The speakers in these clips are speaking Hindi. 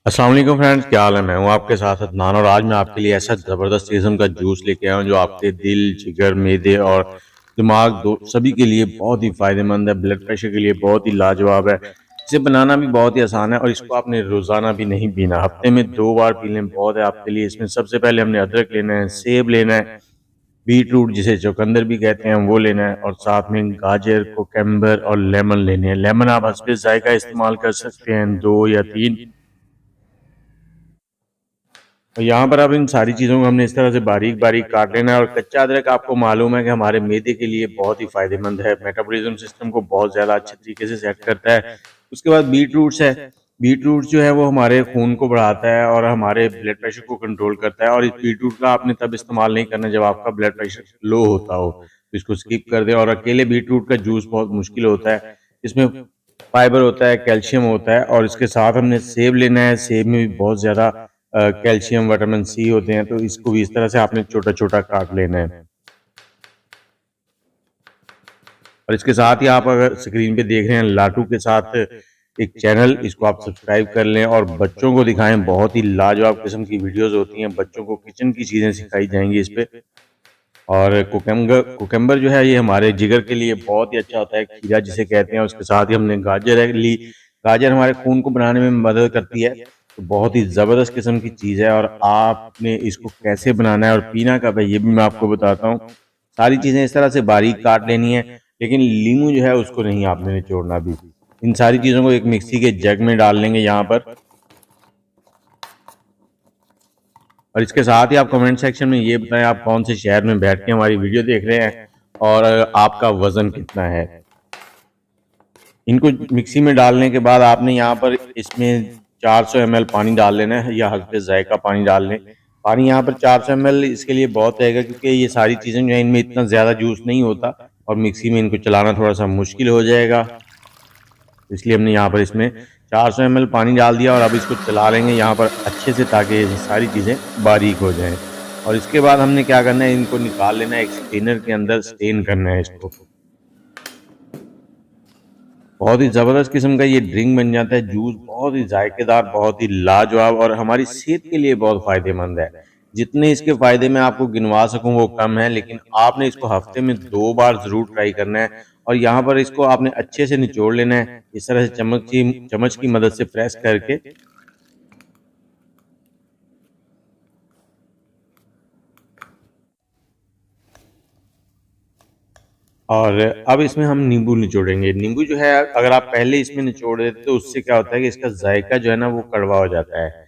अस्सलाम वालेकुम फ्रेंड्स, क्या हाल है। मैं हूं आपके साथ अदनान और आज मैं आपके लिए ऐसा ज़बरदस्त किस्म का जूस लेके आया हूं जो आपके दिल, जिगर, मैदे और दिमाग दो सभी के लिए बहुत ही फ़ायदेमंद है। ब्लड प्रेशर के लिए बहुत ही लाजवाब है। इसे बनाना भी बहुत ही आसान है और इसको आपने रोज़ाना भी नहीं पीना, हफ्ते में 2 बार पी लें बहुत है आपके लिए। इसमें सबसे पहले हमने अदरक लेना है, सेब लेना है, बीट रूट जिसे चुकंदर भी कहते हैं वो लेना है और साथ में गाजर, कोकम्बर और लेमन लेने हैं। लेमन आप हस्बे ज़ायका इस्तेमाल कर सकते हैं, 2 या 3। और यहाँ पर अब इन सारी चीज़ों को हमने इस तरह से बारीक बारीक काट लेना है। और कच्चा अदरक आपको मालूम है कि हमारे मैदे के लिए बहुत ही फायदेमंद है, मेटाबॉलिज्म सिस्टम को बहुत ज़्यादा अच्छे तरीके से सेट करता है। उसके बाद बीट रूट्स है। बीट रूट जो है वो हमारे खून को बढ़ाता है और हमारे ब्लड प्रेशर को कंट्रोल करता है। और इस बीट रूट का आपने तब इस्तेमाल नहीं करना जब आपका ब्लड प्रेशर लो होता हो, तो इसको स्किप कर दें। और अकेले बीट रूट का जूस बहुत मुश्किल होता है, इसमें फाइबर होता है, कैल्शियम होता है। और इसके साथ हमने सेब लेना है, सेब में भी बहुत ज़्यादा कैल्शियम, विटामिन सी होते हैं, तो इसको भी इस तरह से आपने छोटा छोटा काट लेना है। और इसके साथ ही आप अगर स्क्रीन पे देख रहे हैं लाटू के साथ एक चैनल, इसको आप सब्सक्राइब कर लें और बच्चों को दिखाएं। बहुत ही लाजवाब किस्म की वीडियोस होती हैं, बच्चों को किचन की चीज़ें सिखाई जाएंगी इस पे। और कुकम्बर जो है ये हमारे जिगर के लिए बहुत ही अच्छा होता है, खीरा जिसे कहते हैं। उसके साथ ही हमने गाजर है ली। गाजर हमारे खून को बनाने में मदद करती है, तो बहुत ही ज़बरदस्त किस्म की चीज़ है। और आपने इसको कैसे बनाना है और पीना कब है ये भी मैं आपको बताता हूँ। सारी चीज़ें इस तरह से बारीक काट लेनी है, लेकिन लीमू जो है उसको नहीं आपने निचोड़ना भी। इन सारी चीज़ों को एक मिक्सी के जग में डाल लेंगे यहाँ पर। और इसके साथ ही आप कमेंट सेक्शन में ये बताएं आप कौन से शहर में बैठ के हमारी वीडियो देख रहे हैं और आपका वजन कितना है। इनको मिक्सी में डालने के बाद आपने यहाँ पर इसमें 400 ml पानी डाल लेना है या हल्के जायका पानी डाल लें। पानी यहाँ पर 400 ml इसके लिए बहुत रहेगा क्योंकि ये सारी चीज़ें जो है इनमें इतना ज़्यादा जूस नहीं होता और मिक्सी में इनको चलाना थोड़ा सा मुश्किल हो जाएगा, इसलिए हमने यहाँ पर इसमें 400 ml पानी डाल दिया। और अब इसको चला लेंगे यहाँ पर अच्छे से ताकि ये सारी चीज़ें बारीक हो जाएं। और इसके बाद हमने क्या करना है, इनको निकाल लेना है, एक स्टेनर के अंदर स्टेन करना है इसको। बहुत ही ज़बरदस्त किस्म का ये ड्रिंक बन जाता है, जूस बहुत ही जायकेदार, बहुत ही लाजवाब और हमारी सेहत के लिए बहुत फ़ायदेमंद है। जितने इसके फ़ायदे मैं आपको गिनवा सकूं वो कम है, लेकिन आपने इसको हफ्ते में 2 बार ज़रूर ट्राई करना है। और यहाँ पर इसको आपने अच्छे से निचोड़ लेना है, इस तरह से चम्मच की मदद से प्रेस करके। और अब इसमें हम नींबू निचोड़ेंगे। नींबू जो है अगर आप पहले इसमें निचोड़ देते तो उससे क्या होता है कि इसका जायका जो है ना वो कड़वा हो जाता है।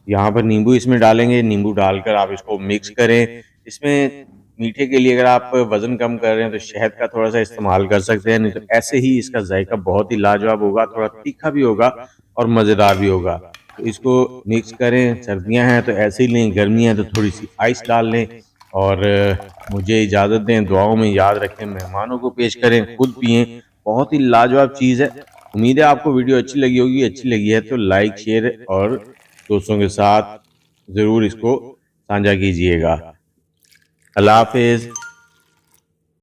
यहाँ पर नींबू इसमें डालेंगे, नींबू डालकर आप इसको मिक्स करें। इसमें मीठे के लिए अगर आप वजन कम कर रहे हैं तो शहद का थोड़ा सा इस्तेमाल कर सकते हैं, नहीं तो ऐसे ही इसका जायका बहुत ही लाजवाब होगा, थोड़ा तीखा भी होगा और मज़ेदार भी होगा। तो इसको मिक्स करें। सर्दियाँ हैं तो ऐसे ही लें, गर्मियाँ हैं तो थोड़ी सी आइस डाल लें। और मुझे इजाज़त दें, दुआओं में याद रखें, मेहमानों को पेश करें, खुद पिएं। बहुत ही लाजवाब चीज़ है। उम्मीद है आपको वीडियो अच्छी लगी होगी। अच्छी लगी है तो लाइक, शेयर और दोस्तों के साथ ज़रूर इसको साझा कीजिएगा। अल्लाह हाफिज़।